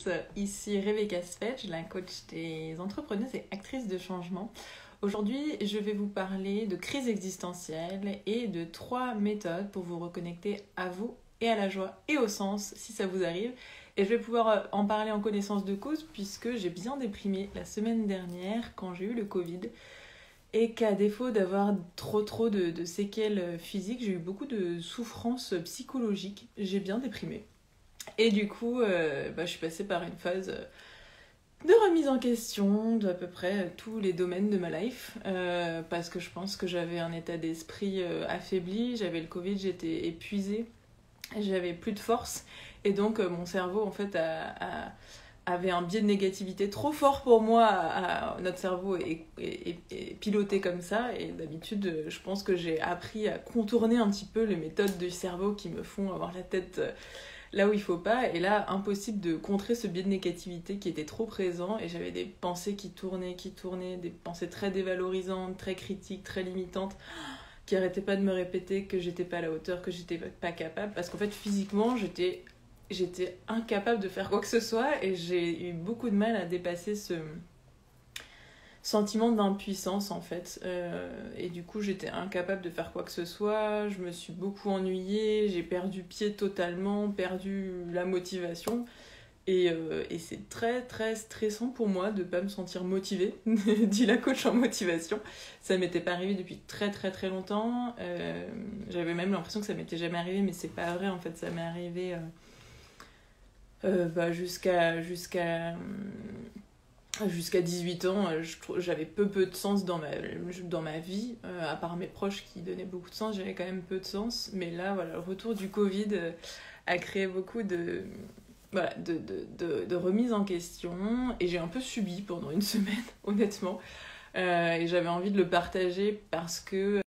tous, ici Rebecca Svedge, la coach des entrepreneuses et actrices de changement. Aujourd'hui, je vais vous parler de crise existentielle et de 3 méthodes pour vous reconnecter à vous et à la joie et au sens si ça vous arrive. Et je vais pouvoir en parler en connaissance de cause puisque j'ai bien déprimé la semaine dernière quand j'ai eu le Covid. Et qu'à défaut d'avoir trop de séquelles physiques, j'ai eu beaucoup de souffrances psychologiques. J'ai bien déprimé. Et du coup, je suis passée par une phase de remise en question de à peu près tous les domaines de ma life. Parce que je pense que j'avais un état d'esprit affaibli, j'avais le Covid, j'étais épuisée, j'avais plus de force. Et donc mon cerveau en fait avait un biais de négativité trop fort pour moi. Notre cerveau est piloté comme ça. Et d'habitude, je pense que j'ai appris à contourner un petit peu les méthodes du cerveau qui me font avoir la tête là où il faut pas. Et là, impossible de contrer ce biais de négativité qui était trop présent. Et j'avais des pensées qui tournaient, des pensées très dévalorisantes, très critiques, très limitantes, qui arrêtaient pas de me répéter que j'étais pas à la hauteur, que j'étais pas capable. Parce qu'en fait, physiquement, j'étais incapable de faire quoi que ce soit et j'ai eu beaucoup de mal à dépasser ce sentiment d'impuissance en fait. Et du coup, j'étais incapable de faire quoi que ce soit, je me suis beaucoup ennuyée, j'ai perdu pied totalement, perdu la motivation. Et c'est très stressant pour moi de pas me sentir motivée, dit la coach en motivation. Ça m'était pas arrivé depuis très longtemps. J'avais même l'impression que ça m'était jamais arrivé, mais c'est pas vrai en fait, ça m'est arrivé jusqu'à 18 ans. J'avais peu de sens dans ma vie, à part mes proches qui donnaient beaucoup de sens, j'avais quand même peu de sens. Mais là, voilà, le retour du Covid a créé beaucoup de remise en question, et j'ai un peu subi pendant une semaine, honnêtement. Et j'avais envie de le partager parce que...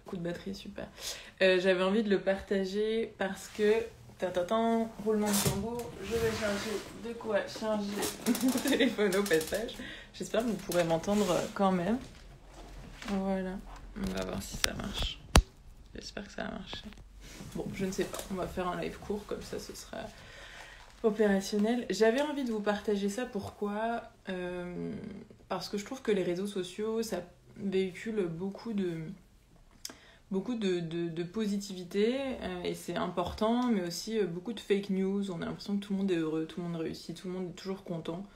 coup de batterie, super. J'avais envie de le partager parce que... roulement de tambour, je vais charger de quoi charger mon téléphone au passage. J'espère que vous pourrez m'entendre quand même. Voilà, on va voir si ça marche. J'espère que ça va marcher. Bon, je ne sais pas, on va faire un live court, comme ça ce sera opérationnel. J'avais envie de vous partager ça, pourquoi parce que je trouve que les réseaux sociaux, ça véhicule beaucoup de positivité, et c'est important, mais aussi beaucoup de fake news. On a l'impression que tout le monde est heureux, tout le monde réussit, tout le monde est toujours content.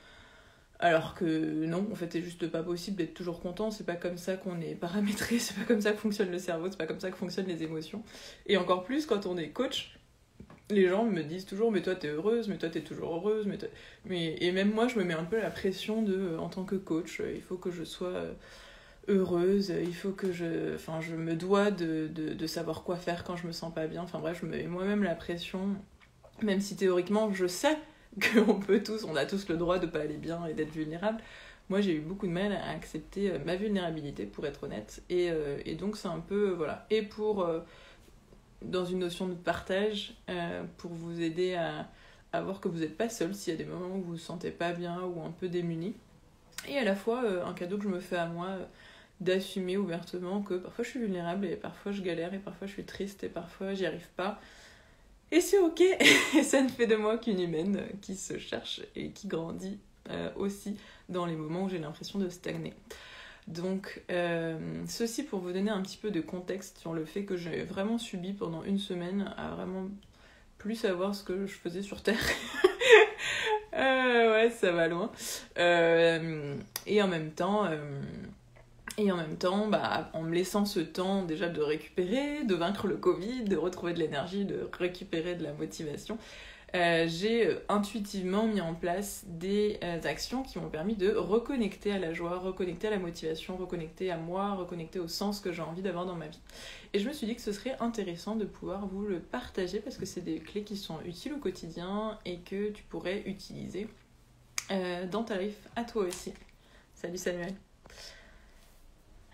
Alors que non, en fait, c'est juste pas possible d'être toujours content, c'est pas comme ça qu'on est paramétré, c'est pas comme ça que fonctionne le cerveau, c'est pas comme ça que fonctionnent les émotions. Et encore plus quand on est coach, les gens me disent toujours mais toi t'es heureuse, mais toi t'es toujours heureuse, et même moi je me mets un peu la pression en tant que coach, il faut que je sois heureuse, il faut que je me dois de savoir quoi faire quand je me sens pas bien. Enfin bref, je me mets moi-même la pression, même si théoriquement je sais on a tous le droit de pas aller bien et d'être vulnérable. Moi j'ai eu beaucoup de mal à accepter ma vulnérabilité, pour être honnête, et donc c'est un peu voilà. Et dans une notion de partage, pour vous aider à voir que vous n'êtes pas seul s'il y a des moments où vous vous sentez pas bien ou un peu démuni. Et à la fois un cadeau que je me fais à moi, d'assumer ouvertement que parfois je suis vulnérable, et parfois je galère, et parfois je suis triste, et parfois j'y arrive pas. Et c'est ok, et ça ne fait de moi qu'une humaine qui se cherche et qui grandit aussi dans les moments où j'ai l'impression de stagner. Donc, ceci pour vous donner un petit peu de contexte sur le fait que j'ai vraiment subi pendant une semaine à vraiment plus savoir ce que je faisais sur Terre. Ouais, ça va loin. Et en même temps, en me laissant ce temps déjà de récupérer, de vaincre le Covid, de retrouver de l'énergie, de récupérer de la motivation, j'ai intuitivement mis en place des actions qui m'ont permis de reconnecter à la joie, reconnecter à la motivation, reconnecter à moi, reconnecter au sens que j'ai envie d'avoir dans ma vie. Et je me suis dit que ce serait intéressant de pouvoir vous le partager parce que c'est des clés qui sont utiles au quotidien et que tu pourrais utiliser dans ta life à toi aussi. Salut Samuel.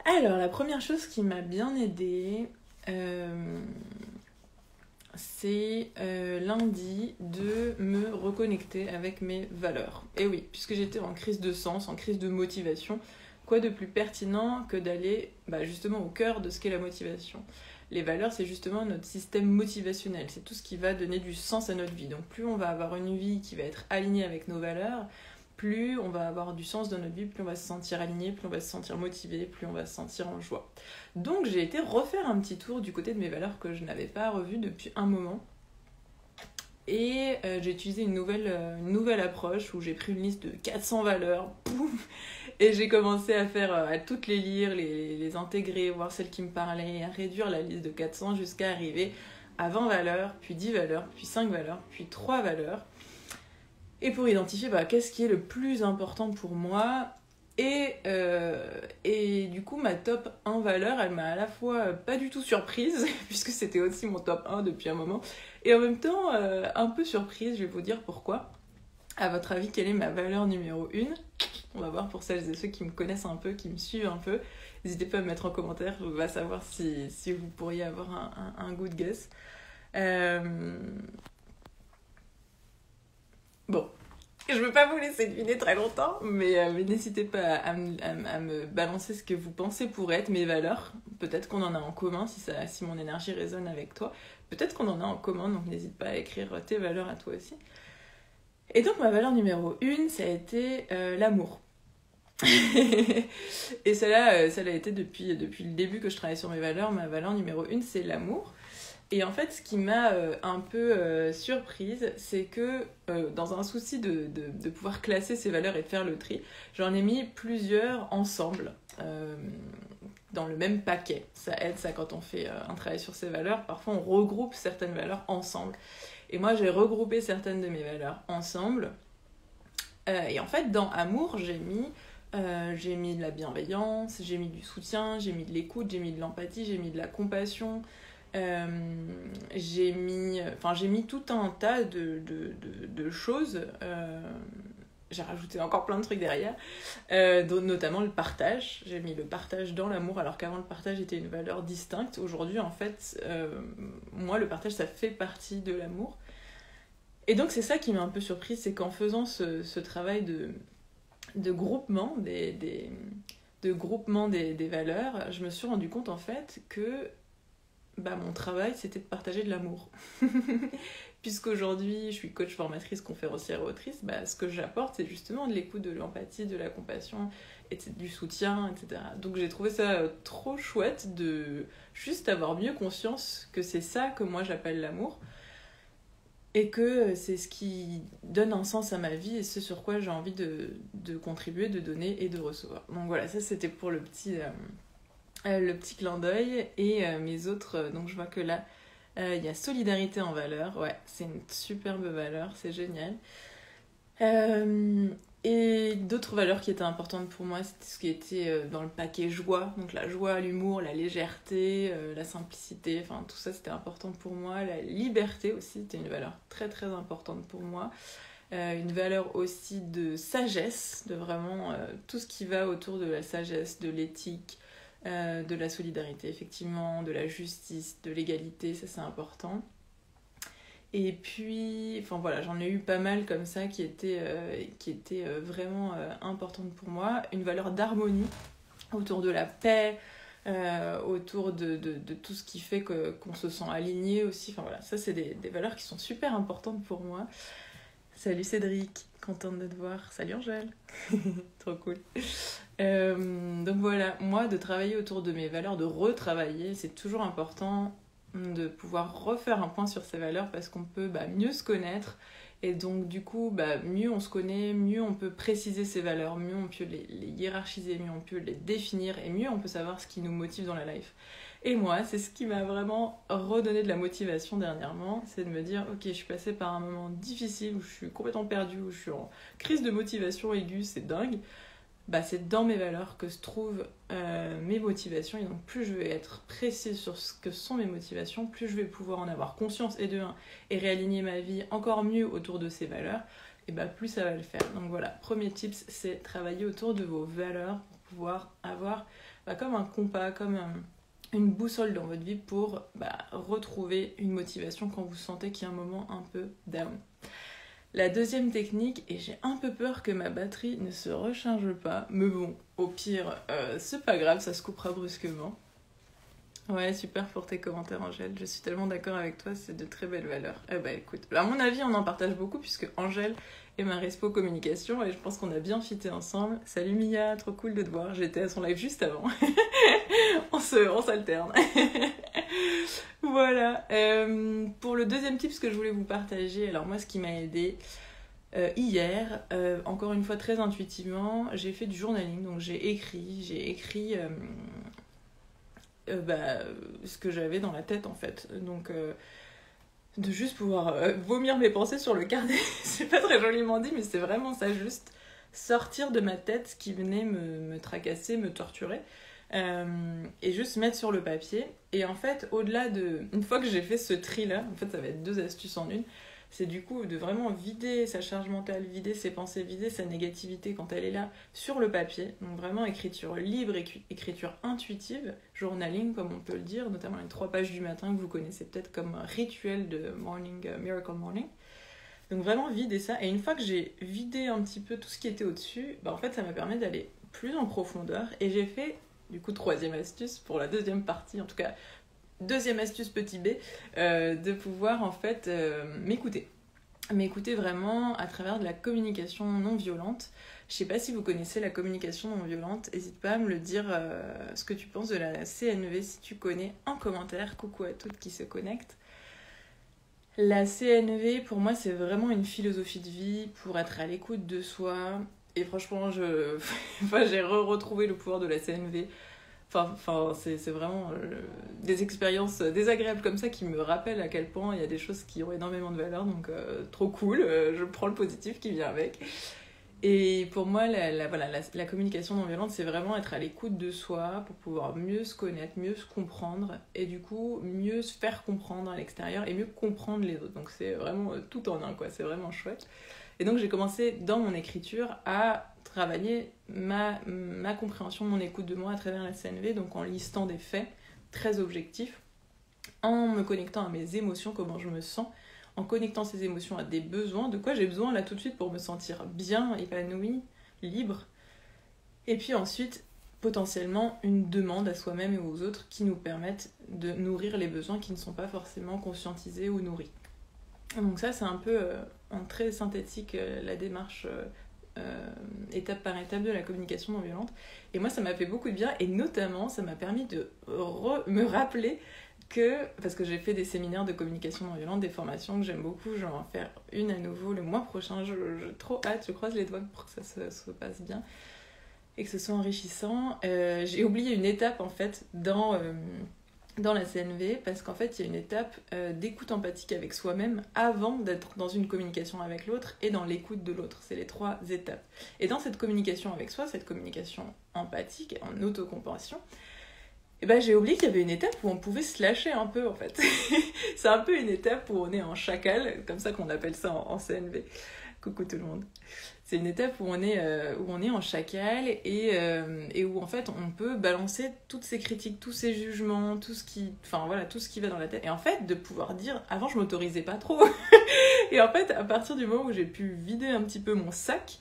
Alors, la première chose qui m'a bien aidée, c'est lundi de me reconnecter avec mes valeurs. Et oui, puisque j'étais en crise de sens, en crise de motivation, quoi de plus pertinent que d'aller justement au cœur de ce qu'est la motivation. Les valeurs, c'est justement notre système motivationnel. C'est tout ce qui va donner du sens à notre vie. Donc plus on va avoir une vie qui va être alignée avec nos valeurs, plus on va avoir du sens dans notre vie, plus on va se sentir aligné, plus on va se sentir motivé, plus on va se sentir en joie. Donc j'ai été refaire un petit tour du côté de mes valeurs que je n'avais pas revues depuis un moment. Et j'ai utilisé une nouvelle approche où j'ai pris une liste de 400 valeurs, pouf, et j'ai commencé à toutes les lire, les intégrer, voir celles qui me parlaient, à réduire la liste de 400 jusqu'à arriver à 20 valeurs, puis 10 valeurs, puis 5 valeurs, puis 3 valeurs. Et pour identifier qu'est-ce qui est le plus important pour moi. Et du coup, ma top 1 valeur, elle m'a à la fois pas du tout surprise, puisque c'était aussi mon top 1 depuis un moment, et en même temps un peu surprise, je vais vous dire pourquoi. À votre avis, quelle est ma valeur numéro 1 ? On va voir pour celles et ceux qui me connaissent un peu, qui me suivent un peu. N'hésitez pas à me mettre en commentaire, on va savoir si vous pourriez avoir un good guess. Bon, je ne veux pas vous laisser deviner très longtemps, mais n'hésitez pas à me balancer ce que vous pensez pour être mes valeurs. Peut-être qu'on en a en commun, si mon énergie résonne avec toi. Peut-être qu'on en a en commun, donc n'hésite pas à écrire tes valeurs à toi aussi. Et donc ma valeur numéro 1, ça a été l'amour. Et ça l'a été depuis le début que je travaille sur mes valeurs. Ma valeur numéro 1, c'est l'amour. Et en fait, ce qui m'a un peu surprise, c'est que dans un souci de pouvoir classer ces valeurs et de faire le tri, j'en ai mis plusieurs ensemble, dans le même paquet. Ça aide, ça, quand on fait un travail sur ces valeurs. Parfois, on regroupe certaines valeurs ensemble. Et moi, j'ai regroupé certaines de mes valeurs ensemble. Et en fait, dans amour, j'ai mis de la bienveillance, j'ai mis du soutien, j'ai mis de l'écoute, j'ai mis de l'empathie, j'ai mis de la compassion. J'ai mis tout un tas de choses. J'ai rajouté encore plein de trucs derrière, notamment le partage. J'ai mis le partage dans l'amour, alors qu'avant le partage était une valeur distincte. Aujourd'hui, en fait, moi, le partage, ça fait partie de l'amour. Et donc, c'est ça qui m'a un peu surprise, c'est qu'en faisant ce travail de groupement des valeurs, je me suis rendu compte, en fait, que mon travail, c'était de partager de l'amour. Puisqu'aujourd'hui, je suis coach formatrice, conférencière et autrice, ce que j'apporte, c'est justement de l'écoute, de l'empathie, de la compassion, et du soutien, etc. Donc j'ai trouvé ça trop chouette de juste avoir mieux conscience que c'est ça que moi j'appelle l'amour, et que c'est ce qui donne un sens à ma vie, et ce sur quoi j'ai envie de contribuer, de donner et de recevoir. Donc voilà, ça c'était pour le petit clin d'œil. Et mes autres, donc je vois que là il y a solidarité en valeur, ouais, c'est une superbe valeur, c'est génial. Et d'autres valeurs qui étaient importantes pour moi, c'était ce qui était dans le paquet joie, donc la joie, l'humour, la légèreté, la simplicité, enfin tout ça c'était important pour moi. La liberté aussi, c'était une valeur très très importante pour moi. Une valeur aussi de sagesse, de vraiment tout ce qui va autour de la sagesse, de l'éthique, de la solidarité, effectivement, de la justice, de l'égalité, ça c'est important. Et puis, enfin voilà, j'en ai eu pas mal comme ça qui étaient vraiment importantes pour moi. Une valeur d'harmonie autour de la paix, autour de tout ce qui fait qu'on se sent aligné aussi. Enfin voilà, ça c'est des valeurs qui sont super importantes pour moi. Salut Cédric, contente de te voir. Salut Angèle, trop cool. Donc voilà, moi de travailler autour de mes valeurs, de retravailler, c'est toujours important de pouvoir refaire un point sur ces valeurs parce qu'on peut mieux se connaître, et donc du coup mieux on se connaît, mieux on peut préciser ces valeurs, mieux on peut les hiérarchiser, mieux on peut les définir, et mieux on peut savoir ce qui nous motive dans la life. Et moi, c'est ce qui m'a vraiment redonné de la motivation dernièrement, c'est de me dire ok, je suis passée par un moment difficile où je suis complètement perdue, où je suis en crise de motivation aiguë, c'est dingue. C'est dans mes valeurs que se trouvent mes motivations, et donc plus je vais être précise sur ce que sont mes motivations, plus je vais pouvoir en avoir conscience et réaligner ma vie encore mieux autour de ces valeurs, et plus ça va le faire. Donc voilà, premier tips, c'est travailler autour de vos valeurs pour pouvoir avoir comme un compas, comme une boussole dans votre vie pour retrouver une motivation quand vous sentez qu'il y a un moment un peu down. La deuxième technique, et j'ai un peu peur que ma batterie ne se recharge pas, mais bon, au pire, c'est pas grave, ça se coupera brusquement. Ouais, super pour tes commentaires, Angèle. Je suis tellement d'accord avec toi, c'est de très belles valeurs. Eh bah écoute, à mon avis, on en partage beaucoup puisque Angèle est ma respo communication et je pense qu'on a bien fité ensemble. Salut Mia, trop cool de te voir. J'étais à son live juste avant. On s'alterne. Voilà. Pour le deuxième tip, ce que je voulais vous partager, alors moi, ce qui m'a aidé hier, encore une fois très intuitivement, j'ai fait du journaling. Donc j'ai écrit ce que j'avais dans la tête en fait. Donc de juste pouvoir vomir mes pensées sur le carnet, c'est pas très joliment dit, mais c'est vraiment ça, juste sortir de ma tête ce qui venait me tracasser, me torturer. Et juste mettre sur le papier. Et en fait, au-delà de... Une fois que j'ai fait ce tri-là, en fait, ça va être 2 astuces en une, c'est du coup de vraiment vider sa charge mentale, vider ses pensées, vider sa négativité quand elle est là sur le papier. Donc vraiment écriture libre, écriture intuitive, journaling comme on peut le dire, notamment les 3 pages du matin que vous connaissez peut-être comme un rituel de morning, Miracle Morning. Donc vraiment vider ça. Et une fois que j'ai vidé un petit peu tout ce qui était au-dessus, en fait ça m'a permis d'aller plus en profondeur. Et j'ai fait, du coup, 3e astuce pour la 2e partie, en tout cas 2e astuce petit b, de pouvoir en fait m'écouter vraiment à travers de la communication non violente. Je sais pas si vous connaissez la communication non violente, n'hésite pas à me le dire ce que tu penses de la CNV si tu connais en commentaire. Coucou à toutes qui se connectent. La CNV pour moi c'est vraiment une philosophie de vie pour être à l'écoute de soi et franchement j'ai retrouvé le pouvoir de la CNV. Enfin, c'est vraiment des expériences désagréables comme ça qui me rappellent à quel point il y a des choses qui ont énormément de valeur, donc trop cool, je prends le positif qui vient avec. Et pour moi, la communication non violente, c'est vraiment être à l'écoute de soi pour pouvoir mieux se connaître, mieux se comprendre, et du coup, mieux se faire comprendre à l'extérieur et mieux comprendre les autres. Donc c'est vraiment tout en un, quoi, c'est vraiment chouette. Et donc j'ai commencé dans mon écriture à travailler ma compréhension, mon écoute de moi à travers la CNV, donc en listant des faits très objectifs, en me connectant à mes émotions, comment je me sens, en connectant ces émotions à des besoins, de quoi j'ai besoin là tout de suite pour me sentir bien, épanouie, libre. Et puis ensuite, potentiellement, une demande à soi-même et aux autres qui nous permettent de nourrir les besoins qui ne sont pas forcément conscientisés ou nourris. Donc ça, c'est un peu en très synthétique la démarche étape par étape de la communication non violente. Et moi, ça m'a fait beaucoup de bien et notamment, ça m'a permis de me rappeler que, parce que j'ai fait des séminaires de communication non violente, des formations que j'aime beaucoup, je vais en faire une à nouveau le mois prochain, j'ai trop hâte, je croise les doigts pour que ça se passe bien et que ce soit enrichissant. J'ai oublié une étape en fait dans la CNV, parce qu'en fait il y a une étape d'écoute empathique avec soi-même avant d'être dans une communication avec l'autre et dans l'écoute de l'autre. C'est les 3 étapes. Et dans cette communication avec soi, cette communication empathique, en autocompassion, j'ai oublié qu'il y avait une étape où on pouvait se lâcher un peu en fait. C'est un peu une étape où on est en chacal, comme ça qu'on appelle ça en CNV. Coucou tout le monde. C'est une étape où on est en chacal et où en fait on peut balancer toutes ces critiques, tous ces jugements, tout ce qui va dans la tête. Et en fait de pouvoir dire, avant je m'autorisais pas trop. Et en fait à partir du moment où j'ai pu vider un petit peu mon sac,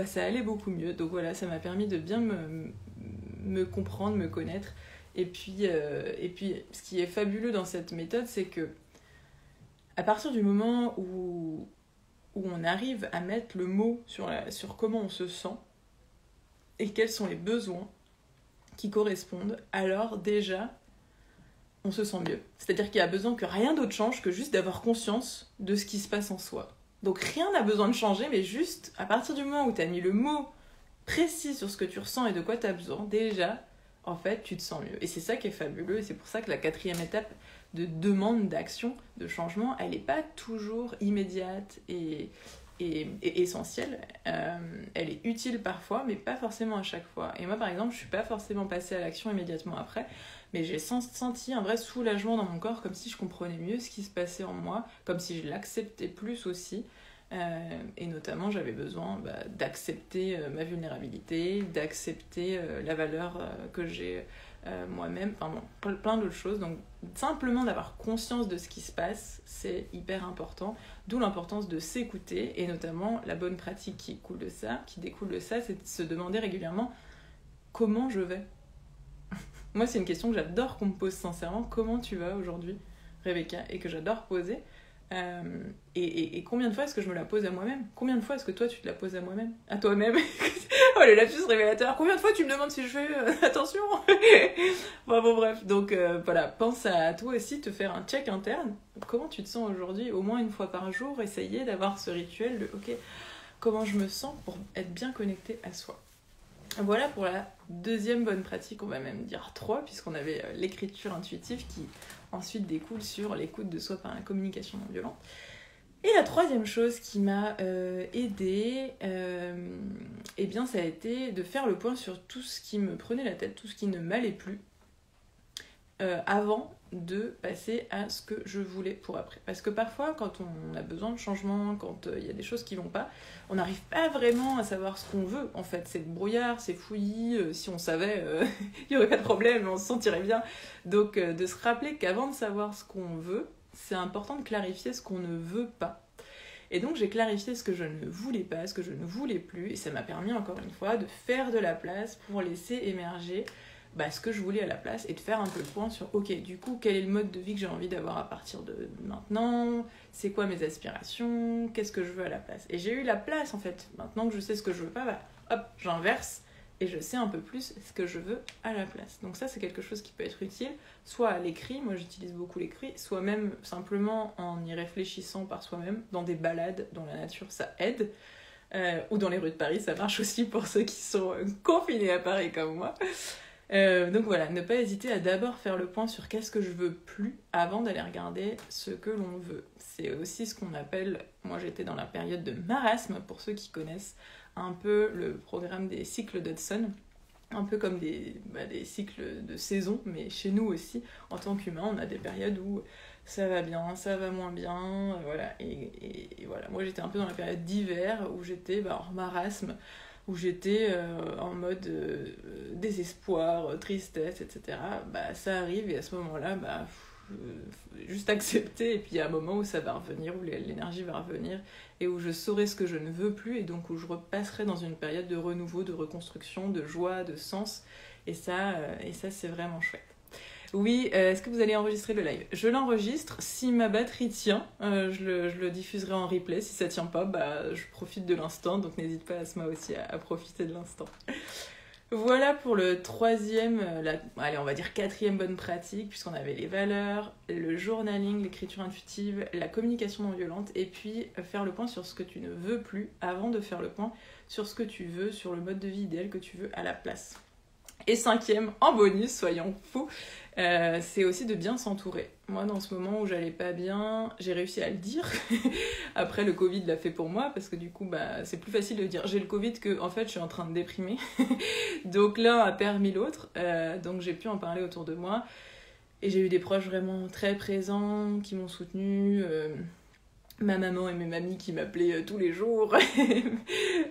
ça allait beaucoup mieux. Donc voilà, ça m'a permis de bien me comprendre, me connaître. Et puis ce qui est fabuleux dans cette méthode, c'est que à partir du moment où on arrive à mettre le mot sur comment on se sent et quels sont les besoins qui correspondent, alors déjà, on se sent mieux. C'est-à-dire qu'il y a besoin que rien d'autre change que juste d'avoir conscience de ce qui se passe en soi. Donc rien n'a besoin de changer, mais juste à partir du moment où tu as mis le mot précis sur ce que tu ressens et de quoi tu as besoin, déjà, en fait, tu te sens mieux. Et c'est ça qui est fabuleux, et c'est pour ça que la 4e étape de demande d'action, de changement, elle n'est pas toujours immédiate et essentielle. Elle est utile parfois, mais pas forcément à chaque fois. Et moi, par exemple, je suis pas forcément passée à l'action immédiatement après, mais j'ai senti un vrai soulagement dans mon corps, comme si je comprenais mieux ce qui se passait en moi, comme si je l'acceptais plus aussi. Et notamment, j'avais besoin d'accepter ma vulnérabilité, d'accepter la valeur que j'ai moi-même, plein d'autres choses. Donc simplement d'avoir conscience de ce qui se passe, c'est hyper important, d'où l'importance de s'écouter, et notamment la bonne pratique qui découle de ça, c'est de se demander régulièrement comment je vais. Moi, c'est une question que j'adore qu'on me pose sincèrement. Comment tu vas aujourd'hui, Rebecca? Et que j'adore poser. Et combien de fois est-ce que je me la pose à moi-même? Combien de fois est-ce que toi, tu te la poses à moi-même? À toi-même? Oh, le lapsus révélateur. Combien de fois tu me demandes si je fais attention? Bon, bref. Donc, voilà. Pense à toi aussi, te faire un check interne. Comment tu te sens aujourd'hui? Au moins une fois par jour, essayer d'avoir ce rituel de « Ok, comment je me sens ?» pour être bien connecté à soi. Voilà pour la deuxième bonne pratique, on va même dire 3, puisqu'on avait l'écriture intuitive qui ensuite découle sur l'écoute de soi par la communication non violente. Et la troisième chose qui m'a aidée, eh bien, ça a été de faire le point sur tout ce qui me prenait la tête, tout ce qui ne m'allait plus, avant de passer à ce que je voulais pour après. Parce que parfois, quand on a besoin de changement, quand il y a des choses qui vont pas, on n'arrive pas vraiment à savoir ce qu'on veut. En fait, c'est le brouillard, c'est fouillis. Si on savait, il n'y aurait pas de problème, on se sentirait bien. Donc, de se rappeler qu'avant de savoir ce qu'on veut, c'est important de clarifier ce qu'on ne veut pas. Et donc, j'ai clarifié ce que je ne voulais pas, ce que je ne voulais plus, et ça m'a permis, encore une fois, de faire de la place pour laisser émerger ce que je voulais à la place et de faire un peu le point sur ok, du coup, quel est le mode de vie que j'ai envie d'avoir à partir de maintenant, c'est quoi mes aspirations, qu'est-ce que je veux à la place. Et j'ai eu la place en fait, maintenant que je sais ce que je veux pas, hop, j'inverse et je sais un peu plus ce que je veux à la place. Donc ça, c'est quelque chose qui peut être utile, soit à l'écrit, moi j'utilise beaucoup l'écrit, soit même simplement en y réfléchissant par soi-même, dans des balades dans la nature, ça aide. Ou dans les rues de Paris, ça marche aussi pour ceux qui sont confinés à Paris comme moi. Donc voilà, ne pas hésiter à d'abord faire le point sur qu'est-ce que je veux plus avant d'aller regarder ce que l'on veut. C'est aussi ce qu'on appelle, moi j'étais dans la période de marasme, pour ceux qui connaissent un peu le programme des cycles d'Hudson, un peu comme des cycles de saison, mais chez nous aussi, en tant qu'humain, on a des périodes où ça va bien, ça va moins bien, voilà. Et voilà, moi j'étais un peu dans la période d'hiver où j'étais en marasme, où j'étais en mode désespoir, tristesse, etc. Ça arrive et à ce moment-là, juste accepter, et puis il y a un moment où ça va revenir, où l'énergie va revenir, et où je saurai ce que je ne veux plus, et donc où je repasserai dans une période de renouveau, de reconstruction, de joie, de sens, et ça c'est vraiment chouette. Oui, est-ce que vous allez enregistrer le live? Je l'enregistre, si ma batterie tient, je le diffuserai en replay, si ça tient pas, je profite de l'instant, donc n'hésite pas Asma aussi à profiter de l'instant. Voilà pour le troisième, allez on va dire quatrième bonne pratique, puisqu'on avait les valeurs, le journaling, l'écriture intuitive, la communication non violente, et puis faire le point sur ce que tu ne veux plus, avant de faire le point sur ce que tu veux, sur le mode de vie idéal que tu veux à la place. Et cinquième, en bonus, soyons fous, c'est aussi de bien s'entourer. Moi, dans ce moment où j'allais pas bien, j'ai réussi à le dire. Après, le Covid l'a fait pour moi, parce que du coup, c'est plus facile de dire j'ai le Covid que, en fait, je suis en train de déprimer. Donc l'un a permis l'autre, donc j'ai pu en parler autour de moi. Et j'ai eu des proches vraiment très présents, qui m'ont soutenue. Ma maman et mes mamies qui m'appelaient tous les jours,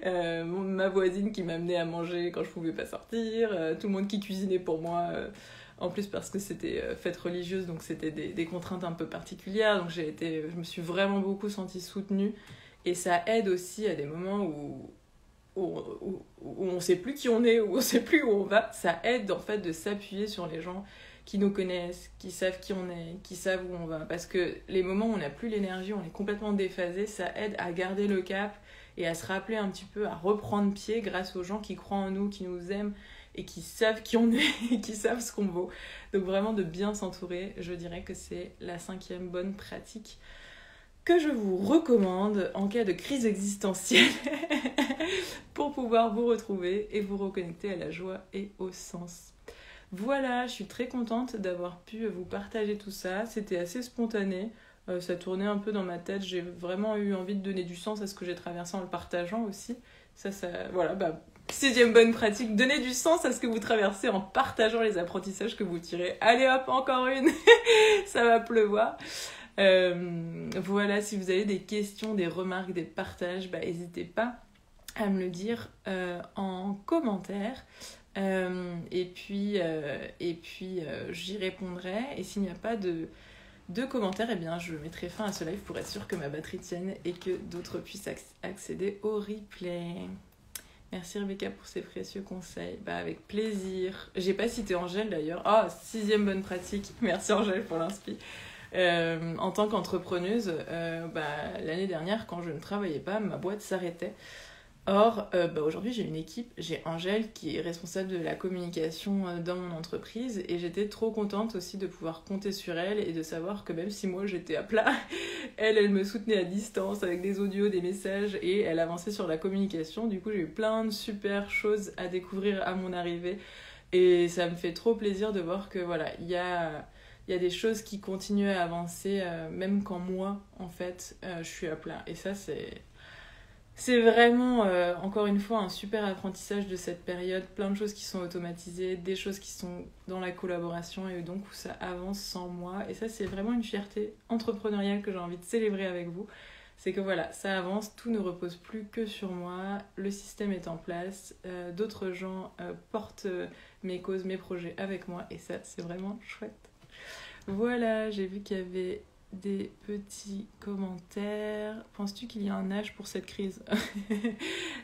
ma voisine qui m'amenait à manger quand je pouvais pas sortir, tout le monde qui cuisinait pour moi, en plus parce que c'était fête religieuse, donc c'était des contraintes un peu particulières, donc je me suis vraiment beaucoup sentie soutenue, et ça aide aussi à des moments où on sait plus qui on est, où on sait plus où on va, ça aide en fait de s'appuyer sur les gens qui nous connaissent, qui savent qui on est, qui savent où on va. Parce que les moments où on n'a plus l'énergie, on est complètement déphasé, ça aide à garder le cap et à se rappeler un petit peu, à reprendre pied grâce aux gens qui croient en nous, qui nous aiment et qui savent qui on est et qui savent ce qu'on vaut. Donc vraiment de bien s'entourer, je dirais que c'est la cinquième bonne pratique que je vous recommande en cas de crise existentielle pour pouvoir vous retrouver et vous reconnecter à la joie et au sens. Voilà, je suis très contente d'avoir pu vous partager tout ça. C'était assez spontané, ça tournait un peu dans ma tête. J'ai vraiment eu envie de donner du sens à ce que j'ai traversé en le partageant aussi. Voilà, sixième bonne pratique, donner du sens à ce que vous traversez en partageant les apprentissages que vous tirez. Allez hop, encore une, ça va pleuvoir. Voilà, si vous avez des questions, des remarques, des partages, n'hésitez pas à me le dire en commentaire. Et puis j'y répondrai, et s'il n'y a pas de commentaires, je mettrai fin à ce live pour être sûre que ma batterie tienne et que d'autres puissent accéder au replay. Merci Rebecca pour ces précieux conseils. Bah, avec plaisir. J'ai pas cité Angèle d'ailleurs. Ah, 6e bonne pratique. Merci Angèle pour l'inspi. En tant qu'entrepreneuse, l'année dernière, quand je ne travaillais pas, ma boîte s'arrêtait. Or, aujourd'hui, j'ai une équipe. J'ai Angèle qui est responsable de la communication dans mon entreprise. Et j'étais trop contente aussi de pouvoir compter sur elle et de savoir que même si moi j'étais à plat, elle me soutenait à distance avec des audios, des messages et elle avançait sur la communication. Du coup, j'ai eu plein de super choses à découvrir à mon arrivée. Et ça me fait trop plaisir de voir que voilà, il y a des choses qui continuent à avancer, même quand moi, en fait, je suis à plat. Et ça, c'est vraiment, encore une fois, un super apprentissage de cette période. Plein de choses qui sont automatisées, des choses qui sont dans la collaboration et donc où ça avance sans moi. Et ça, c'est vraiment une fierté entrepreneuriale que j'ai envie de célébrer avec vous. C'est que voilà, ça avance, tout ne repose plus que sur moi. Le système est en place, d'autres gens portent mes causes, mes projets avec moi. Et ça, c'est vraiment chouette. Voilà, j'ai vu qu'il y avait des petits commentaires. Penses-tu qu'il y a un âge pour cette crise?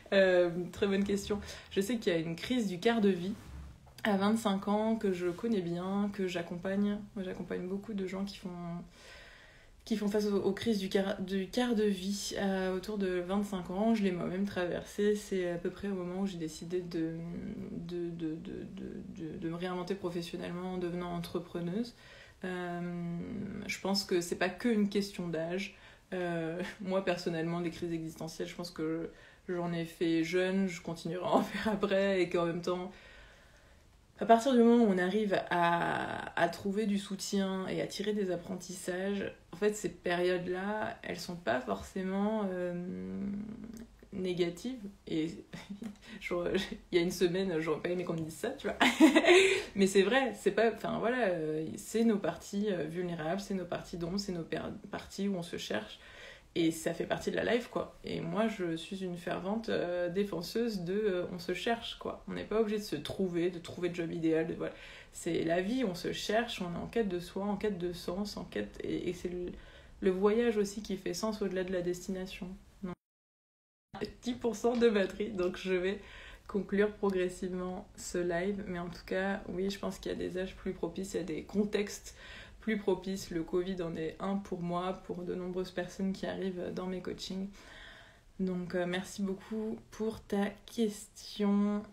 Très bonne question. Je sais qu'il y a une crise du quart de vie à 25 ans que je connais bien, que j'accompagne. Moi, j'accompagne beaucoup de gens qui font face aux crises du quart de vie autour de 25 ans. Je l'ai moi-même traversé. C'est à peu près au moment où j'ai décidé de me réinventer professionnellement en devenant entrepreneuse. Je pense que c'est pas qu'une question d'âge. Moi personnellement, des crises existentielles, je pense que j'en ai fait jeune, je continuerai à en faire après et qu'en même temps, à partir du moment où on arrive à trouver du soutien et à tirer des apprentissages, en fait ces périodes-là, elles sont pas forcément négative et il y a une semaine j'aurais pas aimé qu'on me dise ça, tu vois. Mais c'est vrai, c'est pas, enfin voilà, c'est nos parties vulnérables, c'est nos parties d'ombre, c'est nos parties où on se cherche et ça fait partie de la life quoi. Et moi je suis une fervente défenseuse de on se cherche quoi, on n'est pas obligé de trouver le job idéal, voilà. C'est la vie, on se cherche, on est en quête de soi, en quête de sens, en quête et c'est le voyage aussi qui fait sens au-delà de la destination. 10% de batterie, donc je vais conclure progressivement ce live. Mais en tout cas, oui, je pense qu'il y a des âges plus propices, il y a des contextes plus propices. Le Covid en est un pour moi, pour de nombreuses personnes qui arrivent dans mes coachings. Donc merci beaucoup pour ta question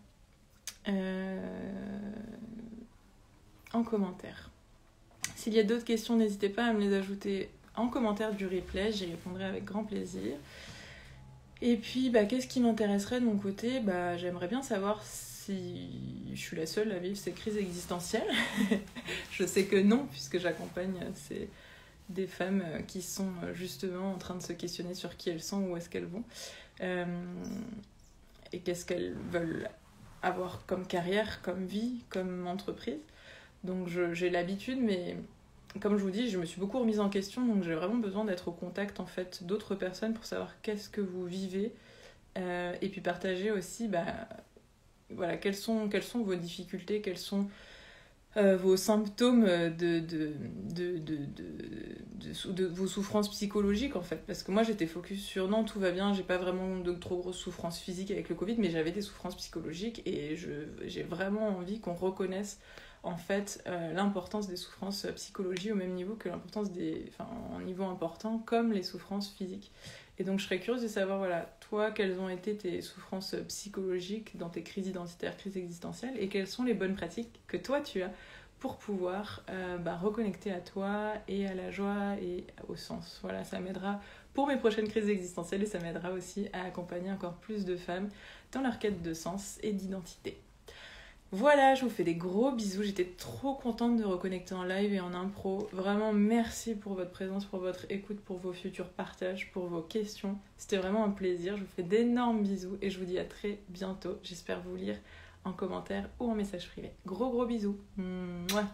en commentaire. S'il y a d'autres questions, n'hésitez pas à me les ajouter en commentaire du replay, j'y répondrai avec grand plaisir. Et puis, qu'est-ce qui m'intéresserait de mon côté? J'aimerais bien savoir si je suis la seule à vivre ces crises existentielles. Je sais que non, puisque j'accompagne des femmes qui sont justement en train de se questionner sur qui elles sont, où est-ce qu'elles vont, et qu'est-ce qu'elles veulent avoir comme carrière, comme vie, comme entreprise. Donc j'ai l'habitude, mais comme je vous dis, je me suis beaucoup remise en question, donc j'ai vraiment besoin d'être au contact en fait d'autres personnes pour savoir qu'est-ce que vous vivez, et puis partager aussi voilà, quelles sont vos difficultés, quels sont vos symptômes de vos souffrances psychologiques en fait, parce que moi j'étais focus sur non, tout va bien, j'ai pas vraiment de trop grosses souffrances physiques avec le Covid, mais j'avais des souffrances psychologiques et j'ai vraiment envie qu'on reconnaisse en fait l'importance des souffrances psychologiques au même niveau que l'importance en niveau important comme les souffrances physiques. Et donc je serais curieuse de savoir, voilà, toi, quelles ont été tes souffrances psychologiques dans tes crises identitaires, crises existentielles, et quelles sont les bonnes pratiques que toi tu as pour pouvoir reconnecter à toi et à la joie et au sens. Voilà, ça m'aidera pour mes prochaines crises existentielles et ça m'aidera aussi à accompagner encore plus de femmes dans leur quête de sens et d'identité. Voilà, je vous fais des gros bisous, j'étais trop contente de reconnecter en live et en impro. Vraiment merci pour votre présence, pour votre écoute, pour vos futurs partages, pour vos questions. C'était vraiment un plaisir, je vous fais d'énormes bisous et je vous dis à très bientôt. J'espère vous lire en commentaire ou en message privé. Gros bisous. Mouah.